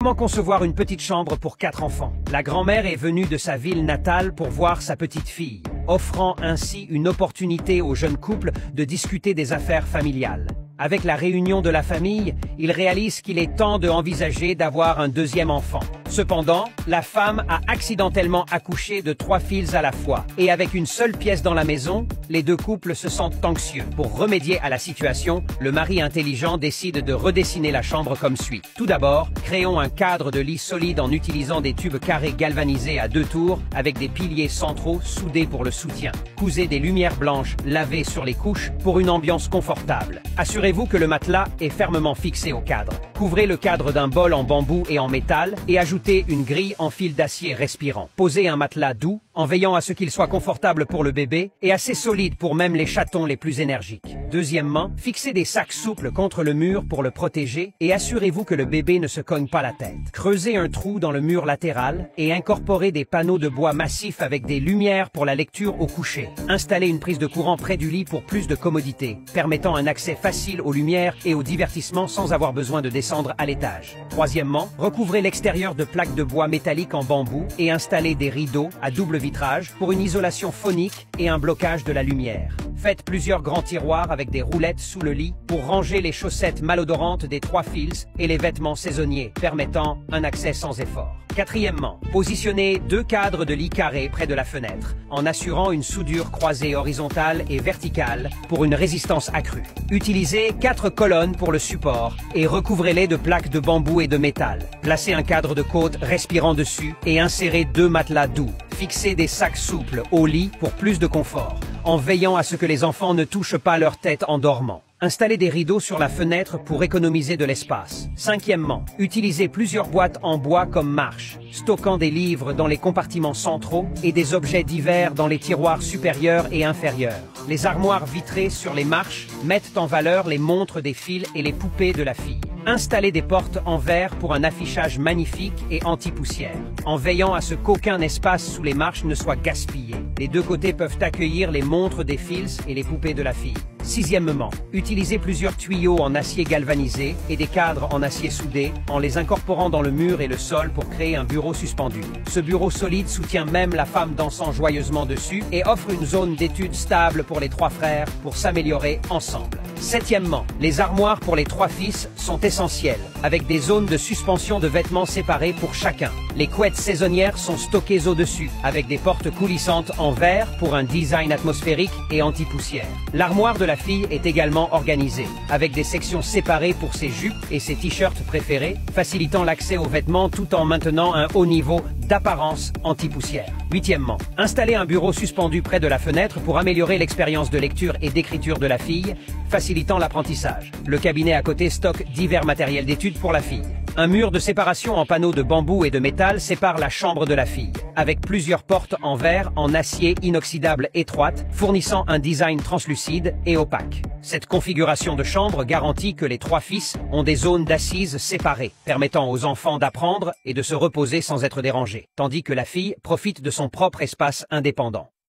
Comment concevoir une petite chambre pour 4 enfants? La grand-mère est venue de sa ville natale pour voir sa petite fille, offrant ainsi une opportunité au jeune couple de discuter des affaires familiales. Avec la réunion de la famille, il réalise qu'il est temps d'envisager d'avoir un deuxième enfant. Cependant, la femme a accidentellement accouché de 3 filles à la fois. Et avec une seule pièce dans la maison, les deux couples se sentent anxieux. Pour remédier à la situation, le mari intelligent décide de redessiner la chambre comme suit. Tout d'abord, créons un cadre de lit solide en utilisant des tubes carrés galvanisés à 2 tours avec des piliers centraux soudés pour le soutien. Cousez des lumières blanches lavées sur les couches pour une ambiance confortable. Assurez-vous que le matelas est fermement fixé au cadre. Couvrez le cadre d'un bol en bambou et en métal et ajoutez une grille en fil d'acier respirant. Posez un matelas doux en veillant à ce qu'il soit confortable pour le bébé et assez solide pour même les chatons les plus énergiques. Deuxièmement, fixez des sacs souples contre le mur pour le protéger et assurez-vous que le bébé ne se cogne pas la tête. Creusez un trou dans le mur latéral et incorporez des panneaux de bois massifs avec des lumières pour la lecture au coucher. Installez une prise de courant près du lit pour plus de commodité, permettant un accès facile aux lumières et au divertissement sans avoir besoin de descendre à l'étage. Troisièmement, recouvrez l'extérieur de plaques de bois métalliques en bambou et installez des rideaux à double vitrage pour une isolation phonique et un blocage de la lumière. Faites plusieurs grands tiroirs avec des roulettes sous le lit pour ranger les chaussettes malodorantes des 3 filles et les vêtements saisonniers, permettant un accès sans effort. Quatrièmement, positionnez 2 cadres de lit carrés près de la fenêtre, en assurant une soudure croisée horizontale et verticale pour une résistance accrue. Utilisez 4 colonnes pour le support et recouvrez-les de plaques de bambou et de métal. Placez un cadre de côte respirant dessus et insérez 2 matelas doux. Fixez des sacs souples au lit pour plus de confort, en veillant à ce que les enfants ne touchent pas leur tête en dormant. Installez des rideaux sur la fenêtre pour économiser de l'espace. Cinquièmement, utilisez plusieurs boîtes en bois comme marche, stockant des livres dans les compartiments centraux et des objets divers dans les tiroirs supérieurs et inférieurs. Les armoires vitrées sur les marches mettent en valeur les montres des filles et les poupées de la fille. Installez des portes en verre pour un affichage magnifique et anti-poussière, en veillant à ce qu'aucun espace sous les marches ne soit gaspillé. Les 2 côtés peuvent accueillir les montres des filles et les poupées de la fille. Sixièmement, utilisez plusieurs tuyaux en acier galvanisé et des cadres en acier soudé en les incorporant dans le mur et le sol pour créer un bureau suspendu. Ce bureau solide soutient même la femme dansant joyeusement dessus et offre une zone d'étude stable pour les 3 frères pour s'améliorer ensemble. Septièmement, les armoires pour les 3 fils sont essentielles, avec des zones de suspension de vêtements séparées pour chacun. Les couettes saisonnières sont stockées au-dessus, avec des portes coulissantes en verre pour un design atmosphérique et anti-poussière. L'armoire de la fille est également organisée, avec des sections séparées pour ses jupes et ses t-shirts préférés, facilitant l'accès aux vêtements tout en maintenant un haut niveau d'apparence anti-poussière. Huitièmement, installez un bureau suspendu près de la fenêtre pour améliorer l'expérience de lecture et d'écriture de la fille, facilitant l'apprentissage. Le cabinet à côté stocke divers matériels d'études pour la fille. Un mur de séparation en panneaux de bambou et de métal sépare la chambre de la fille, avec plusieurs portes en verre en acier inoxydable étroite, fournissant un design translucide et opaque. Cette configuration de chambre garantit que les 3 fils ont des zones d'assises séparées, permettant aux enfants d'apprendre et de se reposer sans être dérangés, tandis que la fille profite de son propre espace indépendant.